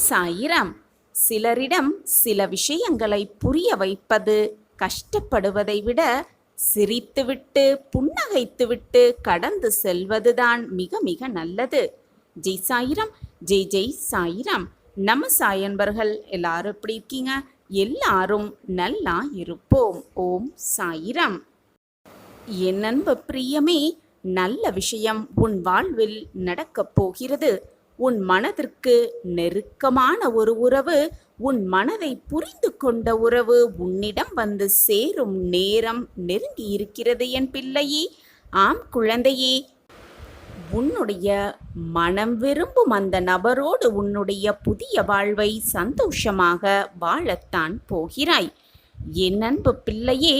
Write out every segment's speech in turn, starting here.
சாயிராம். சிலரிடம் சில விஷயங்களை புரிய வைப்பது கஷ்டப்படுவதை விட சிரித்துவிட்டு புன்னகைத்துவிட்டு கடந்து செல்வதுதான் மிக மிக நல்லது. ஜெய் சாயிராம். ஜெய் ஜெய் சாயிராம். நம்ம சாயன்பர்கள் எல்லாரும் எப்படி இருக்கீங்க? எல்லாரும் நல்லா இருப்போம். ஓம் சாயிராம். என் அன்பு பிரியமே, நல்ல விஷயம் உன் வாழ்வில் நடக்கப் போகிறது. உன் மனதிற்கு நெருக்கமான ஒரு உறவு, உன் மனதை புரிந்து கொண்ட உறவு உன்னிடம் வந்து சேரும் நேரம் நெருங்கி இருக்கிறது என் பிள்ளையே. ஆம் குழந்தையே, உன்னுடைய மனம் விரும்பும் அந்த நபரோடு உன்னுடைய புதிய வாழ்வை சந்தோஷமாக வாழத்தான் போகிறாய். என் அன்பு பிள்ளையே,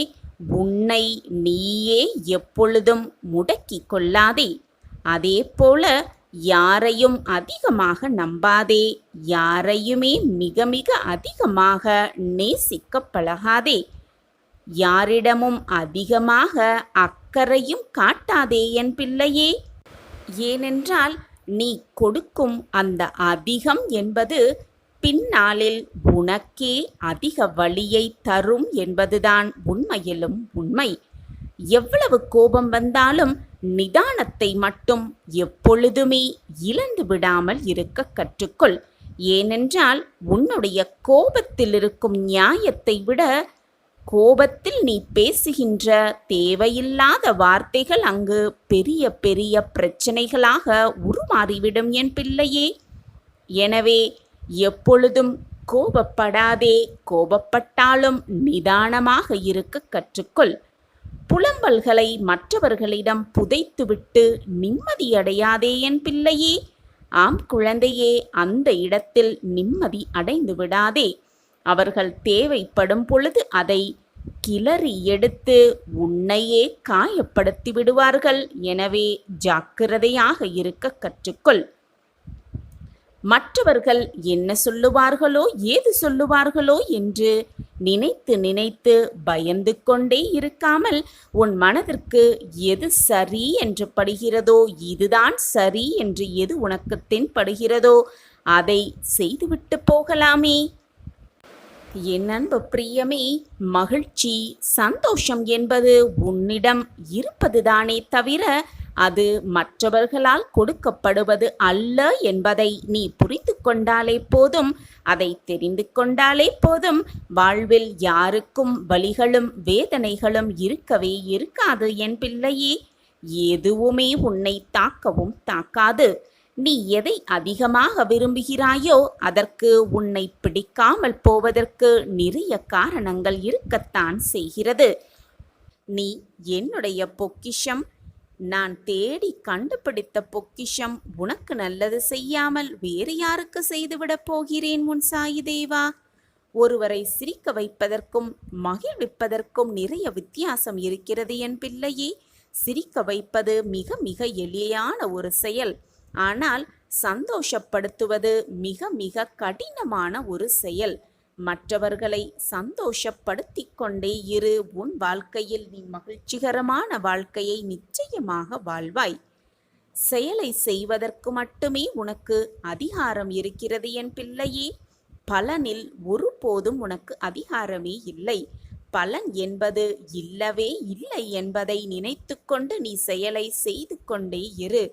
உன்னை நீயே எப்பொழுதும் முடக்கி கொள்ளாதே. அதே போல யாரையும் அதிகமாக நம்பாதே. யாரையுமே மிக மிக அதிகமாக நேசிக்க பழகாதே. யாரிடமும் அதிகமாக அக்கறையும் காட்டாதே என் பிள்ளையே. ஏனென்றால் நீ கொடுக்கும் அந்த அதிகம் என்பது பின்னாளில் உனக்கே அதிக வலியை தரும் என்பதுதான் உண்மையிலும் உண்மை. எவ்வளவு கோபம் வந்தாலும் நிதானத்தை மட்டும் எப்பொழுதுமே இழந்து விடாமல் இருக்க கற்றுக்கொள். ஏனென்றால் உன்னுடைய கோபத்தில் இருக்கும் நியாயத்தை விட கோபத்தில் நீ பேசுகின்ற தேவையில்லாத வார்த்தைகள் அங்கு பெரிய பெரிய பிரச்சனைகளாக உருமாறிவிடும் என் பிள்ளையே. எனவே எப்பொழுதும் கோபப்படாதே. கோபப்பட்டாலும் நிதானமாக இருக்க கற்றுக்கொள். புலம்பல்களை மற்றவர்களிடம் புதைத்துவிட்டு நிம்மதியடையாதே என் பிள்ளையே. ஆம் குழந்தையே, அந்த இடத்தில் நிம்மதி அடைந்து விடாதே. அவர்கள் தேவைப்படும் பொழுது அதை கிளறி எடுத்து உன்னையே காயப்படுத்தி விடுவார்கள். எனவே ஜாக்கிரதையாக இருக்க கற்றுக்கொள். மற்றவர்கள் என்ன சொல்லுவார்களோ ஏது சொல்லுவார்களோ என்று நினைத்து நினைத்து பயந்து கொண்டே இருக்காமல் உன் மனதிற்கு எது சரி என்று படுகிறதோ, இதுதான் சரி என்று எது உனக்கு தென்படுகிறதோ அதை செய்துவிட்டு போகலாமே. என் அன்பு பிரியமே, மகிழ்ச்சி சந்தோஷம் என்பது உன்னிடம் இருப்பதுதானே தவிர அது மற்றவர்களால் கொடுக்கப்படுவது அல்ல என்பதை நீ புரிந்து கொண்டாலே போதும். அதை தெரிந்து கொண்டாலே போதும். வாழ்வில் யாருக்கும் வலிகளும் வேதனைகளும் இருக்கவே இருக்காது என் பிள்ளையே. எதுவுமே உன்னை தாக்கவும் தாக்காது. நீ எதை அதிகமாக விரும்புகிறாயோ அதற்கு உன்னை பிடிக்காமல் போவதற்கு நிறைய காரணங்கள் இருக்கத்தான் செய்கிறது. நீ என்னுடைய பொக்கிஷம், நான் தேடி கண்டுபிடித்த பொக்கிஷம். உனக்கு நல்லது செய்யாமல் வேறு யாருக்கு செய்துவிடப் போகிறேன் உன் சாயி தேவா? ஒருவரை சிரிக்க வைப்பதற்கும் மகிழ்விப்பதற்கும் நிறைய வித்தியாசம் இருக்கிறது என் பிள்ளையே. சிரிக்க வைப்பது மிக மிக எளிமையான ஒரு செயல். ஆனால் சந்தோஷப்படுத்துவது மிக மிக கடினமான ஒரு செயல். மற்றவர்களை சந்தோஷப்படுத்திக் கொண்டே இரு. உன் வாழ்க்கையில் நீ மகிழ்ச்சிகரமான வாழ்க்கையை நிச்சயமாக வாழ்வாய். செயலை செய்வதற்கு மட்டுமே உனக்கு அதிகாரம் இருக்கிறது என் பிள்ளையே. பலனில் ஒருபோதும் உனக்கு அதிகாரமே இல்லை. பலன் என்பது இல்லவே இல்லை என்பதை நினைத்து கொண்டு நீ செயலை செய்து கொண்டே இரு.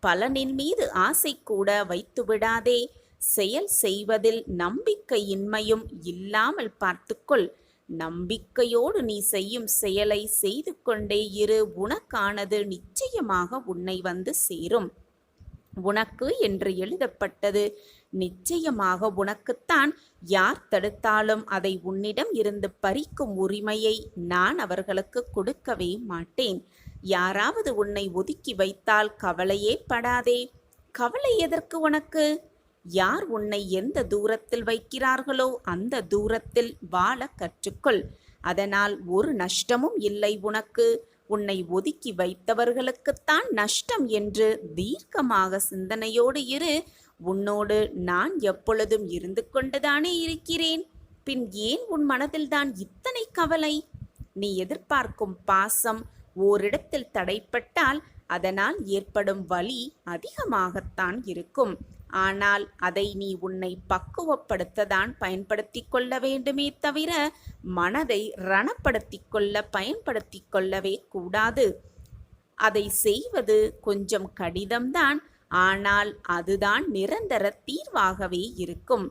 பலனின் மீது ஆசை கூட வைத்து விடாதே. செயல் செய்வதில் நம்பிக்கையின்மையும் இல்லாமல் பார்த்துக்கொள். நம்பிக்கையோடு நீ செய்யும் செயலை செய்து கொண்டே இரு. உனக்கானது நிச்சயமாக உன்னை வந்து சேரும். உனக்கு என்று எழுதப்பட்டது நிச்சயமாக உனக்குத்தான். யார் தடுத்தாலும் அதை உன்னிடம் இருந்து பறிக்கும் உரிமையை நான் அவர்களுக்கு கொடுக்கவே மாட்டேன். யாராவது உன்னை ஒதுக்கி வைத்தால் கவலையே படாதே. கவலை எதற்கு உனக்கு? யார் உன்னை எந்த தூரத்தில் வைக்கிறார்களோ அந்த தூரத்தில் வாழ கற்றுக்கொள். அதனால் ஒரு நஷ்டமும் இல்லை உனக்கு. உன்னை ஒதுக்கி வைத்தவர்களுக்குத்தான் நஷ்டம் என்று தீர்க்கமாக சிந்தனையோடு இரு. உன்னோடு நான் எப்பொழுதும் இருந்து கொண்டுதானே இருக்கிறேன். பின் ஏன் உன் மனதில்தான் இத்தனை கவலை? நீ எதிர்பார்க்கும் பாசம் ஓரிடத்தில் தடைப்பட்டால் அதனால் ஏற்படும் வலி அதிகமாகத்தான் இருக்கும். ஆனால் அதை நீ உன்னை பக்குவப்படுத்ததான் பயன்படுத்திக் கொள்ள வேண்டுமே தவிர மனதை ரணப்படுத்திக் கொள்ள பயன்படுத்திக் கொள்ளவே கூடாது. அதை செய்வது கொஞ்சம் கடினம்தான், ஆனால் அதுதான் நிரந்தர தீர்வாகவே இருக்கும்.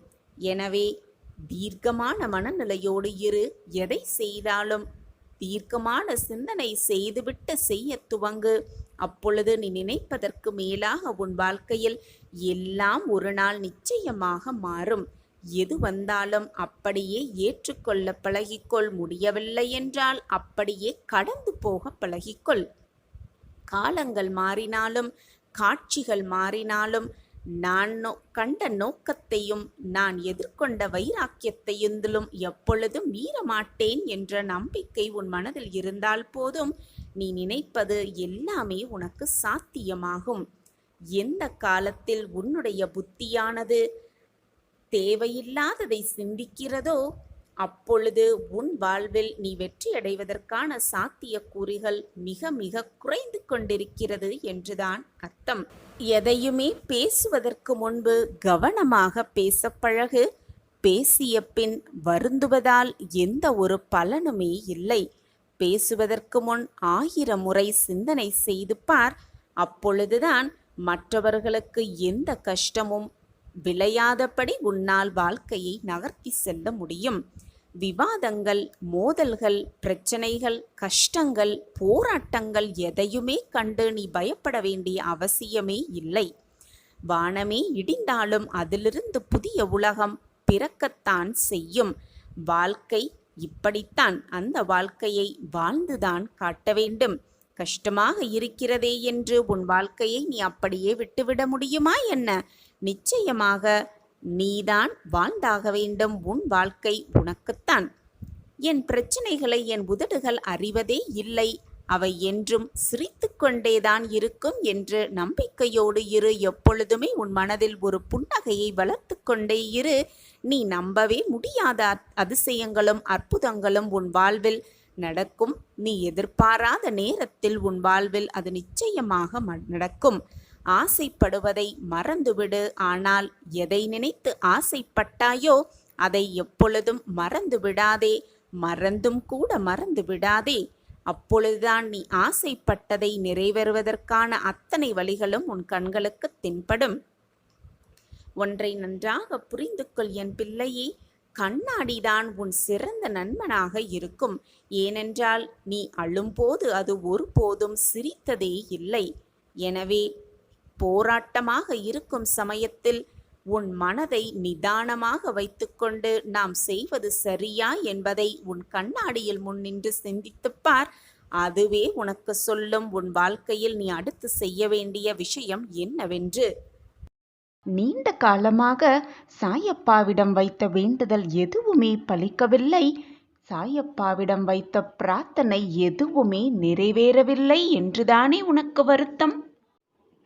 எனவே தீர்க்கமான மனநிலையோடு இரு. எதை செய்தாலும் தீர்க்கமான சிந்தனை செய்துவிட்டு செய்ய துவங்கு. அப்பொழுது நீ நினைப்பதற்கு மேலாக உன் வாழ்க்கையில் எல்லாம் ஒரு நாள் நிச்சயமாக மாறும். எது வந்தாலும் அப்படியே ஏற்றுக்கொள்ள பழகிக்கொள். முடியவில்லை என்றால் அப்படியே கடந்து போக பழகிக்கொள். காலங்கள் மாறினாலும் காட்சிகள் மாறினாலும் நான் கண்ட நோக்கத்தையும் நான் எதிர்கொண்ட வைராக்கியத்தையும் எப்பொழுதும் மீறமாட்டேன் என்ற நம்பிக்கை உன் மனதில் இருந்தால் போதும், நீ நினைப்பது எல்லாமே உனக்கு சாத்தியமாகும். எந்த காலத்தில் உன்னுடைய புத்தியானது தேவையில்லாததை சிந்திக்கிறதோ அப்பொழுது உன் வாழ்வில் நீ வெற்றியடைவதற்கான சாத்தியக்கூறுகள் மிக மிக குறைந்து கொண்டிருக்கிறது என்றுதான் அர்த்தம். எதையுமே பேசுவதற்கு முன்பு கவனமாக பேசப் பழகு. பேசிய பின் வருந்துவதால் எந்த ஒரு பலனுமே இல்லை. பேசுவதற்கு முன் 1000 முறை சிந்தனை செய்து பார். அப்பொழுதுதான் மற்றவர்களுக்கு எந்த கஷ்டமும் விளையாதபடி உன்னால் வாழ்க்கையை நகர்த்தி செல்ல முடியும். விவாதங்கள், மோதல்கள், பிரச்சனைகள், கஷ்டங்கள், போராட்டங்கள் எதையுமே கண்டு நீ பயப்பட வேண்டிய அவசியமே இல்லை. வானமே இடிந்தாலும் அதிலிருந்து புதிய உலகம் பிறக்கத்தான் செய்யும். வாழ்க்கை இப்படித்தான். அந்த வாழ்க்கையை வாழ்ந்துதான் காட்ட வேண்டும். கஷ்டமாக இருக்கிறதே என்று உன் வாழ்க்கையை நீ அப்படியே விட்டுவிட முடியுமா என்ன? நிச்சயமாக நீதான் வாழ்ந்தாக வேண்டும். உன் வாழ்க்கை உனக்குத்தான். என் பிரச்சனைகளை என் உதடுகள் அறிவதே இல்லை, அவை என்றும் சிரித்து கொண்டேதான் இருக்கும் என்று நம்பிக்கையோடு இரு. எப்பொழுதுமே உன் மனதில் ஒரு புன்னகையை வளர்த்து கொண்டே இரு. நீ நம்பவே முடியாத அதிசயங்களும் அற்புதங்களும் உன் வாழ்வில் நடக்கும். நீ எதிர்பாராத நேரத்தில் உன் வாழ்வில் அது நிச்சயமாக நடக்கும். ஆசைப்படுவதை மறந்துவிடு. ஆனால் எதை நினைத்து ஆசைப்பட்டாயோ அதை எப்பொழுதும் மறந்து விடாதே. மறந்தும் கூட மறந்து விடாதே. அப்பொழுதுதான் நீ ஆசைப்பட்டதை நிறைவேறுவதற்கான அத்தனை வழிகளும் உன் கண்களுக்கு தென்படும். ஒன்றை நன்றாக புரிந்து கொள் என் பிள்ளையே. கண்ணாடிதான் உன் சிறந்த நண்பனாக இருக்கும். ஏனென்றால் நீ அழும்போது அது ஒருபோதும் சிரித்ததே இல்லை. எனவே போராட்டமாக இருக்கும் சமயத்தில் உன் மனதை நிதானமாக வைத்துக்கொண்டு நாம் செய்வது சரியா என்பதை உன் கண்ணாடியில் முன் நின்று சிந்தித்துப் பார். அதுவே உனக்கு சொல்லும் உன் வாழ்க்கையில் நீ அடுத்து செய்ய வேண்டிய விஷயம் என்னவென்று. நீண்ட காலமாக சாயப்பாவிடம் வைத்த வேண்டுதல் எதுவுமே பலிக்கவில்லை. சாயப்பாவிடம் வைத்த பிரார்த்தனை எதுவுமே நிறைவேறவில்லை என்றுதானே உனக்கு வருத்தம்?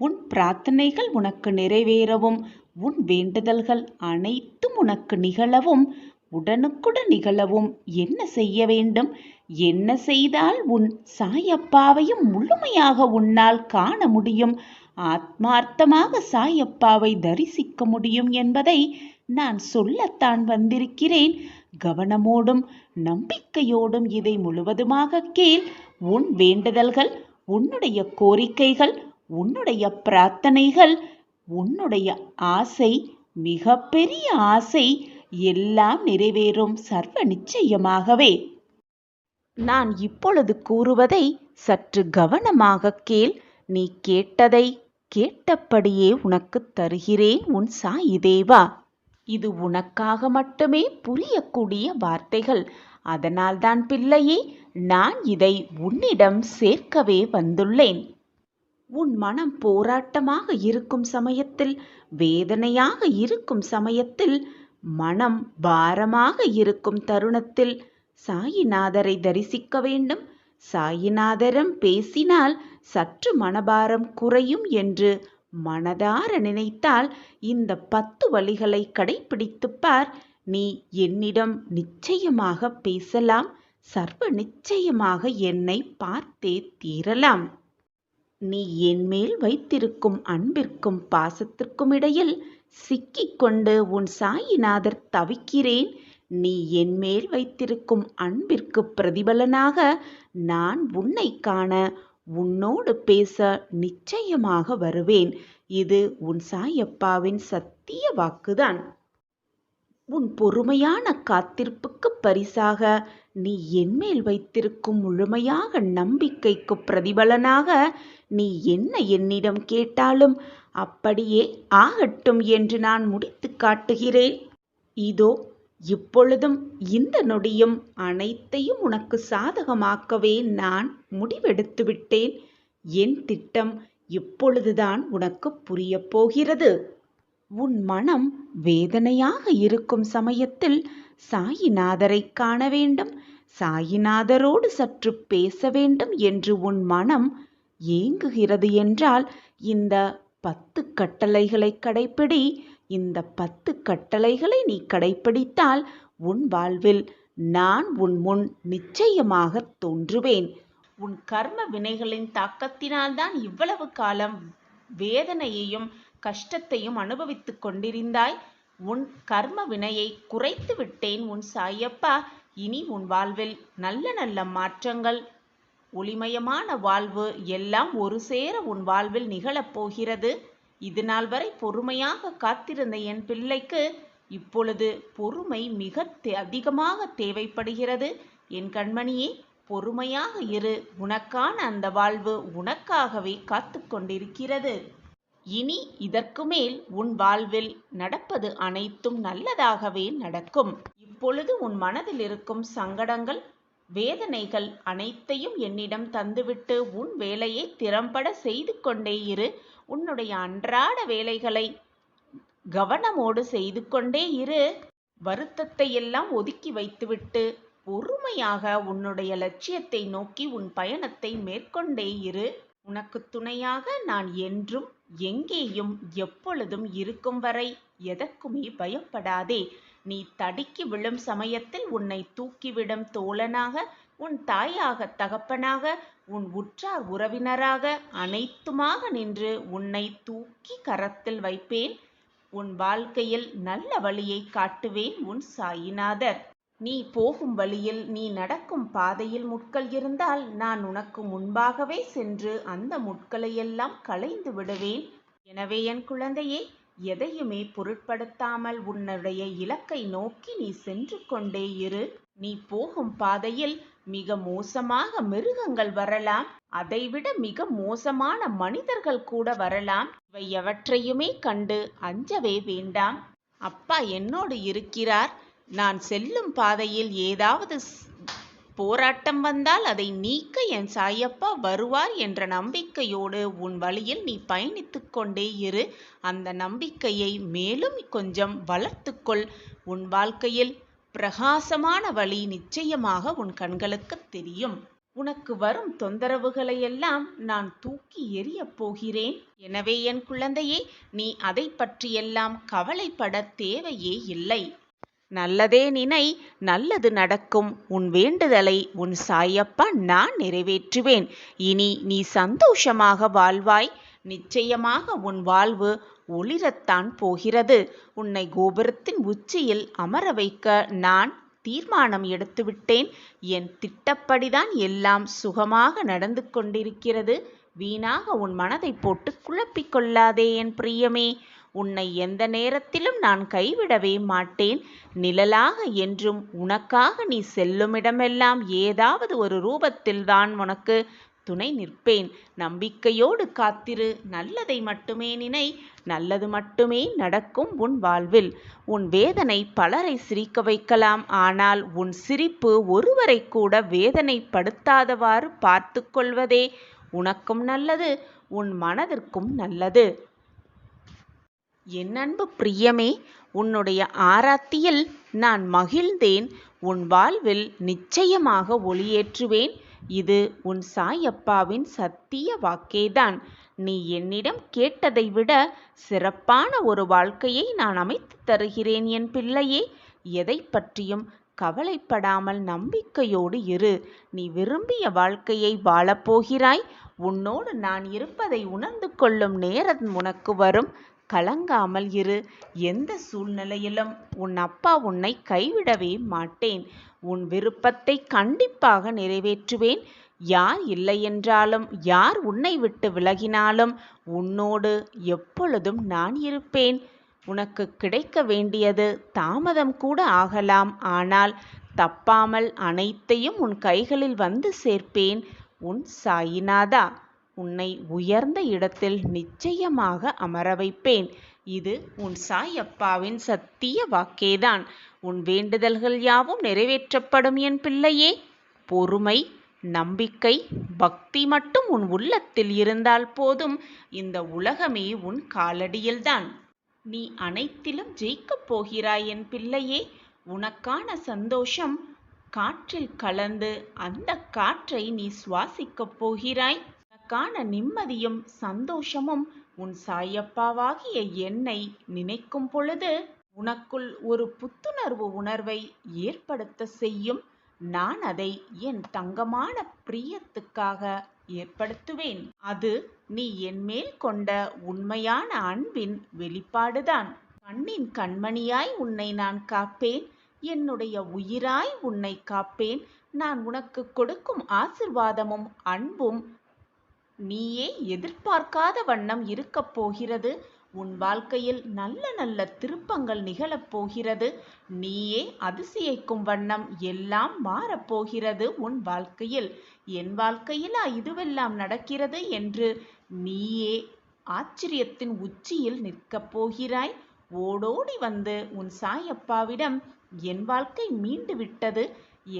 உன் பிரார்த்தனைகள் உனக்கு நிறைவேறவும் உன் வேண்டுதல்கள் அனைத்தும் உனக்கு நிகழவும் உடனுக்குடன் நிகழவும் என்ன செய்ய வேண்டும்? என்ன செய்தால் உன் சாயப்பாவையும் முழுமையாக உன்னால் காண முடியும், ஆத்மார்த்தமாக சாயப்பாவை தரிசிக்க முடியும் என்பதை நான் சொல்லத்தான் வந்திருக்கிறேன். கவனமோடும் நம்பிக்கையோடும் இதை முழுவதுமாக கேள். உன் வேண்டுதல்கள், உன்னுடைய கோரிக்கைகள், உன்னுடைய பிரார்த்தனைகள், உன்னுடைய ஆசை, மிகப்பெரிய ஆசை எல்லாம் நிறைவேறும் சர்வ நிச்சயமாகவே. நான் இப்பொழுது கூறுவதை சற்று கவனமாக கேள். நீ கேட்டதை கேட்டபடியே உனக்கு தருகிறேன் உன் சாயி தேவா. இது உனக்காக மட்டுமே புரியக்கூடிய வார்த்தைகள். அதனால்தான் பிள்ளையே நான் இதை உன்னிடம் சேர்க்கவே வந்துள்ளேன். உன் மனம் போராட்டமாக இருக்கும் சமயத்தில், வேதனையாக இருக்கும் சமயத்தில், மனம் பாரமாக இருக்கும் தருணத்தில் சாயிநாதரை தரிசிக்க வேண்டும். சாயிநாதரம் பேசினால் சற்று மனபாரம் குறையும் என்று மனதார நினைத்தால் இந்த 10 வழிகளை கடைப்பிடித்துப் பார். நீ என்னிடம் நிச்சயமாக பேசலாம். சர்வ நிச்சயமாக என்னை பார்த்தே தீரலாம். நீ என்மேல் வைத்திருக்கும் அன்பிற்கும் பாசத்திற்கும் இடையில் சிக்கிக்கொண்டு உன் சாயிநாதர் தவிக்கிறேன். நீ என்மேல் வைத்திருக்கும் அன்பிற்கு பிரதிபலனாக நான் உன்னை காண, உன்னோடு பேச நிச்சயமாக வருவேன். இது உன் சாயப்பாவின் சத்திய வாக்குதான். உன் பொறுமையான காத்திருப்புக்கு பரிசாக நீ என்மேல் வைத்திருக்கும் முழுமையாக நம்பிக்கைக்கு பிரதிபலனாக நீ என்ன என்னிடம் கேட்டாலும் அப்படியே ஆகட்டும் என்று நான் முடித்து காட்டுகிறேன். இதோ இப்பொழுதும் இந்த நொடியும் அனைத்தையும் உனக்கு சாதகமாக்கவே நான் முடிவெடுத்து விட்டேன். என் திட்டம் இப்பொழுதுதான் உனக்கு புரியப் போகிறது. உன் மனம் வேதனையாக இருக்கும் சமயத்தில் சாயிநாதரை காண வேண்டும், சாயிநாதரோடு சற்று பேச வேண்டும் என்று உன் மனம் ஏங்குகிறது என்றால் இந்த 10 கட்டளைகளை கடைப்பிடி. இந்த 10 கட்டளைகளை நீ கடைப்பிடித்தால் உன் வாழ்வில் நான் உன் முன் நிச்சயமாக தோன்றுவேன். உன் கர்ம வினைகளின் தாக்கத்தினால்தான் இவ்வளவு காலம் வேதனையையும் கஷ்டத்தையும் அனுபவித்துக் கொண்டிருந்தாய். உன் கர்ம வினையை குறைத்து விட்டேன் உன் சாயப்பா. இனி உன் வாழ்வில் நல்ல நல்ல மாற்றங்கள், ஒளிமயமான வாழ்வு எல்லாம் ஒரு சேர உன் வாழ்வில் நிகழப்போகிறது. இது நாள் வரை பொறுமையாக காத்திருந்த என் பிள்ளைக்கு இப்பொழுது பொறுமை மிக அதிகமாக தேவைப்படுகிறது. என் கண்மணியே, பொறுமையாக இரு. உனக்கான அந்த வாழ்வு உனக்காகவே காத்து கொண்டிருக்கிறது. இனி இதற்கு மேல் உன் வாழ்வில் நடப்பது அனைத்தும் நல்லதாகவே நடக்கும். இப்பொழுது உன் மனதில் இருக்கும் சங்கடங்கள், வேதனைகள் அனைத்தையும் என்னிடம் தந்துவிட்டு உன் வேலையை திறம்பட செய்து கொண்டே இரு. உன்னுடைய அன்றாட வேலைகளை கவனமோடு செய்து கொண்டே இரு. வருத்தத்தை எல்லாம் ஒதுக்கி வைத்துவிட்டு பொறுமையாக உன்னுடைய லட்சியத்தை நோக்கி உன் பயணத்தை மேற்கொண்டே இரு. உனக்கு துணையாக நான் என்றும் எங்கேயும் எப்பொழுதும் இருக்கும் வரை எதற்குமே பயப்படாதே. நீ தடுக்கி விழும் சமயத்தில் உன்னை தூக்கிவிடும் தோழனாக, உன் தாயாக, தகப்பனாக, உன் உற்றார் உறவினராக அனைத்துமாக நின்று உன்னை தூக்கி கரத்தில் வைப்பேன். உன் வாழ்க்கையில் நல்ல வழியை காட்டுவேன் உன் சாயிநாதர். நீ போகும் வழியில், நீ நடக்கும் பாதையில் முட்கள் இருந்தால் நான் உனக்கு முன்பாகவே சென்று அந்த முட்களையெல்லாம் களைந்து விடுவேன். எனவே என் குழந்தையே, எதையுமே பொருட்படுத்தாமல் உன்னுடைய இலக்கை நோக்கி நீ சென்று கொண்டே இரு. நீ போகும் பாதையில் மிக மோசமாக மிருகங்கள் வரலாம், அதைவிட மிக மோசமான மனிதர்கள் கூட வரலாம். இவை எவற்றையுமே கண்டு அஞ்சவே வேண்டாம். அப்பா என்னோடு இருக்கிறார். நான் செல்லும் பாதையில் ஏதாவது போராட்டம் வந்தால் அதை நீக்க என் சாயப்பா வருவார் என்ற நம்பிக்கையோடு உன் வழியில் நீ பயணித்து கொண்டே இரு. அந்த நம்பிக்கையை மேலும் கொஞ்சம் வளர்த்துக்கொள். உன் வாழ்க்கையில் பிரகாசமான வழி நிச்சயமாக உன் கண்களுக்கு தெரியும். உனக்கு வரும் தொந்தரவுகளையெல்லாம் நான் தூக்கி எறியப் போகிறேன். எனவே என் குழந்தையே, நீ அதை பற்றியெல்லாம் கவலைப்பட தேவையே இல்லை. நல்லதே நினை, நல்லது நடக்கும். உன் வேண்டுதலை உன் சாயப்பா நான் நிறைவேற்றுவேன். இனி நீ சந்தோஷமாக வாழ்வாய். நிச்சயமாக உன் வாழ்வு ஒளிரத்தான் போகிறது. உன்னை கோபுரத்தின் உச்சியில் அமர வைக்க நான் தீர்மானம் எடுத்துவிட்டேன். என் திட்டப்படிதான் எல்லாம் சுகமாக நடந்து கொண்டிருக்கிறது. வீணாக உன் மனதை போட்டு குழப்பிக் கொள்ளாதே என் பிரியமே. உன்னை எந்த நேரத்திலும் நான் கைவிடவே மாட்டேன். நிழலாக என்றும் உனக்காக நீ செல்லுமிடமெல்லாம் ஏதாவது ஒரு ரூபத்தில் தான் உனக்கு துணை நிற்பேன். நம்பிக்கையோடு காத்திரு. நல்லதை மட்டுமே நினை. நல்லது மட்டுமே நடக்கும் உன் வாழ்வில். உன் வேதனை பலரை சிரிக்க வைக்கலாம். ஆனால் உன் சிரிப்பு ஒருவரை கூட வேதனைப்படுத்தாதவாறு பார்த்து கொள்வதே உனக்கும் நல்லது, உன் மனதிற்கும் நல்லது. என் அன்பு பிரியமே, உன்னுடைய ஆராத்தியில் நான் மகிழ்ந்தேன். உன் வாழ்வில் நிச்சயமாக ஒளியேற்றுவேன். இது உன் சாயப்பாவின் சத்திய வாக்கேதான். நீ என்னிடம் கேட்டதை விட சிறப்பான ஒரு வாழ்க்கையை நான் அமைத்து தருகிறேன் என் பிள்ளையே. எதை பற்றியும் கவலைப்படாமல் நம்பிக்கையோடு இரு. நீ விரும்பிய வாழ்க்கையை வாழப்போகிறாய். உன்னோடு நான் இருப்பதை உணர்ந்து கொள்ளும் நேரம் உனக்கு வரும். கலங்காமல் இரு. எந்த சூழ்நிலையிலும் உன் அப்பா உன்னை கைவிடவே மாட்டேன். உன் விருப்பத்தை கண்டிப்பாக நிறைவேற்றுவேன். யார் இல்லையென்றாலும், யார் உன்னை விட்டு விலகினாலும் உன்னோடு எப்பொழுதும் நான் இருப்பேன். உனக்கு கிடைக்க வேண்டியது தாமதம் கூட ஆகலாம், ஆனால் தப்பாமல் அனைத்தையும் உன் கைகளில் வந்து சேர்ப்பேன். உன் சாயிநாதா. உன்னை உயர்ந்த இடத்தில் நிச்சயமாக அமர வைப்பேன். இது உன் சாயப்பாவின் சத்திய வாக்கேதான். உன் வேண்டுதல்கள் யாவும் நிறைவேற்றப்படும் என் பிள்ளையே. பொறுமை, நம்பிக்கை, பக்தி மட்டும் உன் உள்ளத்தில் இருந்தால் போதும். இந்த உலகமே உன் காலடியில்தான். நீ அனைத்திலும் ஜெயிக்கப் போகிறாய் என் பிள்ளையே. உனக்கான சந்தோஷம் காற்றில் கலந்து அந்த காற்றை நீ சுவாசிக்கப் போகிறாய். உனக்கான நிம்மதியும் சந்தோஷமும் உன் சாயப்பாவாகிய என்னை நினைக்கும் பொழுது உனக்குள் ஒரு புத்துணர்வு உணர்வை ஏற்படுத்த செய்யும். நான் அதை என் தங்கமான பிரியத்துக்காக ஏற்படுத்துவேன். அது நீ என்மேல் கொண்ட உண்மையான அன்பின் வெளிப்பாடுதான். கண்ணின் கண்மணியாய் உன்னை நான் காப்பேன். என்னுடைய உயிராய் உன்னை காப்பேன். நான் உனக்கு கொடுக்கும் ஆசிர்வாதமும் அன்பும் நீயே எதிர்பார்க்காத வண்ணம் இருக்கப் போகிறது. உன் வாழ்க்கையில் நல்ல நல்ல திருப்பங்கள் நிகழப் போகிறது. நீயே அதிசயிக்கும் வண்ணம் எல்லாம் மாறப்போகிறது உன் வாழ்க்கையில். என் வாழ்க்கையிலா இதுவெல்லாம் நடக்கிறது என்று நீயே ஆச்சரியத்தின் உச்சியில் நிற்கப் போகிறாய். ஓடோடி வந்து உன் சாயப்பாவிடம் என் வாழ்க்கை மீண்டு விட்டது,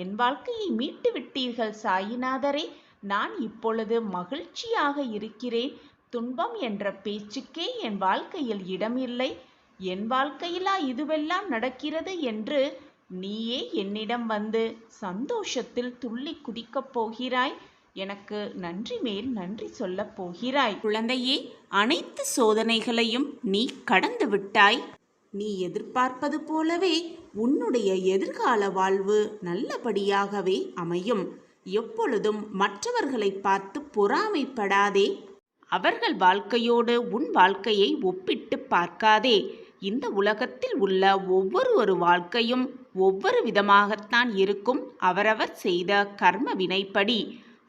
என் வாழ்க்கையை மீட்டு விட்டீர்கள் சாயிநாதரே, நான் இப்பொழுது மகிழ்ச்சியாக இருக்கிறேன். துன்பம் என்ற பேச்சுக்கே என் வாழ்க்கையில் இடமில்லை. என் வாழ்க்கையிலா இதுவெல்லாம் நடக்கிறது என்று நீயே என்னிடம் வந்து சந்தோஷத்தில் துள்ளி குதிக்கப் போகிறாய். எனக்கு நன்றி மேல் நன்றி சொல்லப் போகிறாய். குழந்தையே, அனைத்து சோதனைகளையும் நீ கடந்து விட்டாய். நீ எதிர்பார்ப்பது போலவே உன்னுடைய எதிர்கால வாழ்வு நல்லபடியாகவே அமையும். எப்பொழுதும் மற்றவர்களை பார்த்து பொறாமைப்படாதே. அவர்கள் வாழ்க்கையோடு உன் வாழ்க்கையை ஒப்பிட்டு பார்க்காதே. இந்த உலகத்தில் உள்ள ஒவ்வொரு வாழ்க்கையும் ஒவ்வொரு விதமாகத்தான் இருக்கும். அவரவர் செய்த கர்ம வினைப்படி.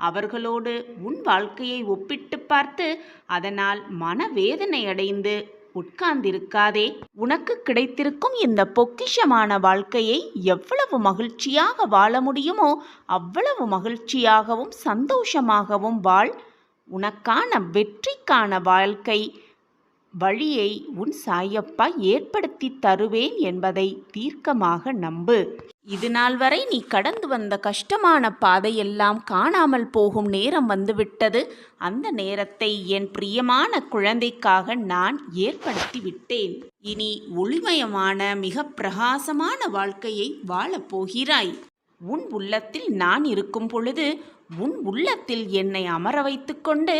அவர்களோடு உன் வாழ்க்கையை ஒப்பிட்டு பார்த்து அதனால் மனவேதனை அடைந்து உட்கார்ந்திருக்காதே. உனக்கு கிடைத்திருக்கும் இந்த பொக்கிஷமான வாழ்க்கையை எவ்வளவு மகிழ்ச்சியாக வாழ முடியுமோ அவ்வளவு மகிழ்ச்சியாகவும் சந்தோஷமாகவும் வாழ். உனக்கான வெற்றிக்கான வாழ்க்கை வழியை உன் சாயப்பா ஏற்படுத்தி தருவேன் என்பதை தீர்க்கமாக நம்பு. இது நாள் வரை நீ கடந்து வந்த கஷ்டமான பாதையெல்லாம் காணாமல் போகும் நேரம் வந்துவிட்டது. அந்த நேரத்தை என் பிரியமான குழந்தைக்காக நான் ஏற்படுத்தி விட்டேன். இனி ஒளிமயமான மிக பிரகாசமான வாழ்க்கையை வாழப் போகிறாய். உன் உள்ளத்தில் நான் இருக்கும் பொழுது உன் உள்ளத்தில் என்னை அமர வைத்து கொண்டு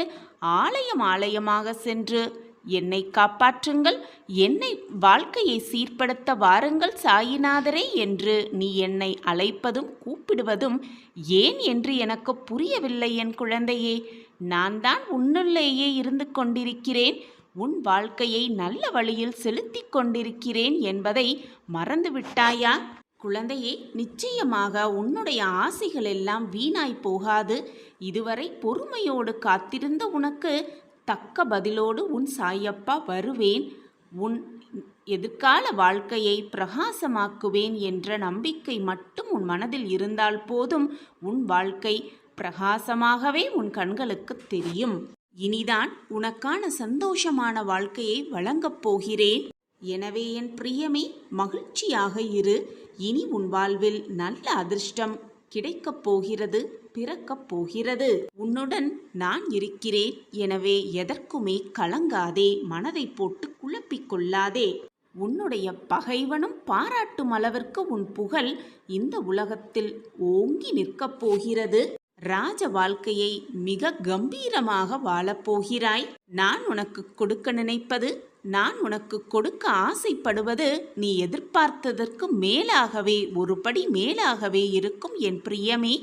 ஆலயம் ஆலயமாக சென்று என்னை காப்பாற்றுங்கள், என்னை வாழ்க்கையை சீர்படுத்த வாருங்கள் சாயிநாதரே என்று நீ என்னை அழைப்பதும் கூப்பிடுவதும் ஏன் என்று எனக்கு புரியவில்லை என் குழந்தையே. நான் தான் உன்னுள்ளேயே இருந்து கொண்டிருக்கிறேன். உன் வாழ்க்கையை நல்ல வழியில் செலுத்தி கொண்டிருக்கிறேன் என்பதை மறந்துவிட்டாயா? குழந்தையே, நிச்சயமாக உன்னுடைய ஆசைகள் எல்லாம் வீணாய் போகாது. இதுவரை பொறுமையோடு காத்திருந்த உனக்கு தக்க பதிலோடு உன் சாயப்பா வருவேன். உன் எதிர்கால வாழ்க்கையை பிரகாசமாக்குவேன் என்ற நம்பிக்கை மட்டும் உன் மனதில் இருந்தால் போதும். உன் வாழ்க்கை பிரகாசமாகவே உன் கண்களுக்கு தெரியும். இனிதான் உனக்கான சந்தோஷமான வாழ்க்கையை வழங்கப் போகிறேன். எனவே என் பிரியமே, மகிழ்ச்சியாக இரு. இனி உன் வாழ்வில் நல்ல அதிர்ஷ்டம் கிடைக்கப் போகிறது, பிறக்கப் போகிறது. உன்னுடன் நான் இருக்கிறேன். எனவே எதற்குமே கலங்காதே, மனதை போட்டு குழப்பிக் கொள்ளாதே. உன்னுடைய பகைவனும் பாராட்டும் அளவிற்கு உன் புகழ் இந்த உலகத்தில் ஓங்கி நிற்கப் போகிறது. ராஜ வாழ்க்கையை மிக கம்பீரமாக வாழப்போகிறாய். நான் உனக்கு கொடுக்க நினைப்பது, நான் உனக்கு கொடுக்க ஆசைப்படுவது நீ எதிர்பார்த்ததற்கு மேலாகவே, ஒரு படி மேலாகவே இருக்கும் என் பிரியமே.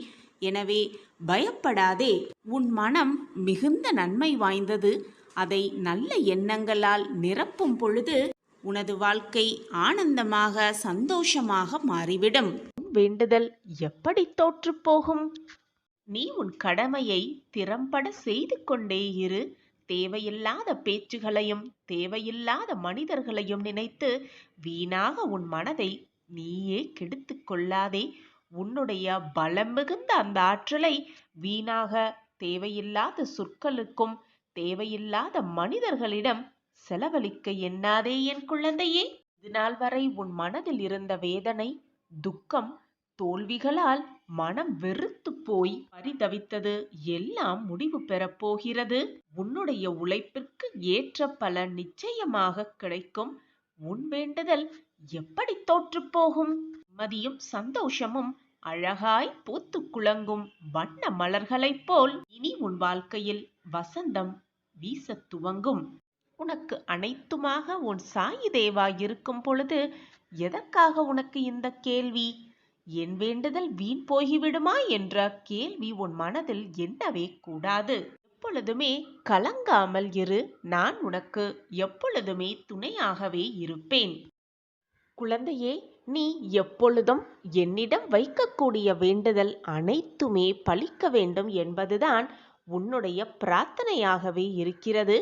எனவே பயப்படாதே. உன் மனம் மிகுந்த நன்மை வாய்ந்தது. அதை நல்ல எண்ணங்களால் நிரப்பும் பொழுது உனது வாழ்க்கை ஆனந்தமாக சந்தோஷமாக மாறிவிடும். வேண்டுதல் எப்படி தோற்றுப் போகும்? நீ உன் கடமையை திறம்பட செய்து கொண்டே இரு. தேவையில்லாத பேச்சுகளையும் தேவையில்லாத மனிதர்களையும் நினைத்து வீணாக உன் மனதை நீயே கெடுத்து கொள்ளாதே. உன்னுடைய பலம் மிகுந்த அந்த ஆற்றலை வீணாக தேவையில்லாத சொற்களுக்கும் தேவையில்லாத மனிதர்களிடம் செலவழிக்க எண்ணாதே என் குழந்தையே. இதுநாள் வரை உன் மனதில் இருந்த வேதனை, துக்கம், தோல்விகளால் மனம் வெறுத்து போய் பரிதவித்தது எல்லாம் முடிவு பெறப் போகிறது. உன்னுடைய உழைப்பிற்கு ஏற்ற பலன் நிச்சயமாக கிடைக்கும். உன் வேண்டுதல் எப்படி தோற்றுப் போகும்? நிம்மதியும் சந்தோஷமும் அழகாய் பூத்து குலங்கும் வண்ண மலர்களைப் போல் இனி உன் வாழ்க்கையில் வசந்தம் வீசத் துவங்கும். உனக்கு அனைத்துமாக உன் சாயி தேவா இருக்கும் பொழுது எதற்காக உனக்கு இந்த கேள்வி? என் வேண்டுதல் வீண் போய்விடுமா என்ற கேள்வி உன் மனதில் எண்ணவே கூடாது. எப்பொழுதுமே கலங்காமல் இரு. நான் உனக்கு எப்பொழுதுமே துணையாகவே இருப்பேன். குழந்தையே, நீ எப்பொழுதும் என்னிடம் வைக்கக்கூடிய வேண்டுதல் அனைத்துமே பலிக்க வேண்டும் என்பதுதான் உன்னுடைய பிரார்த்தனையாகவே இருக்கிறது.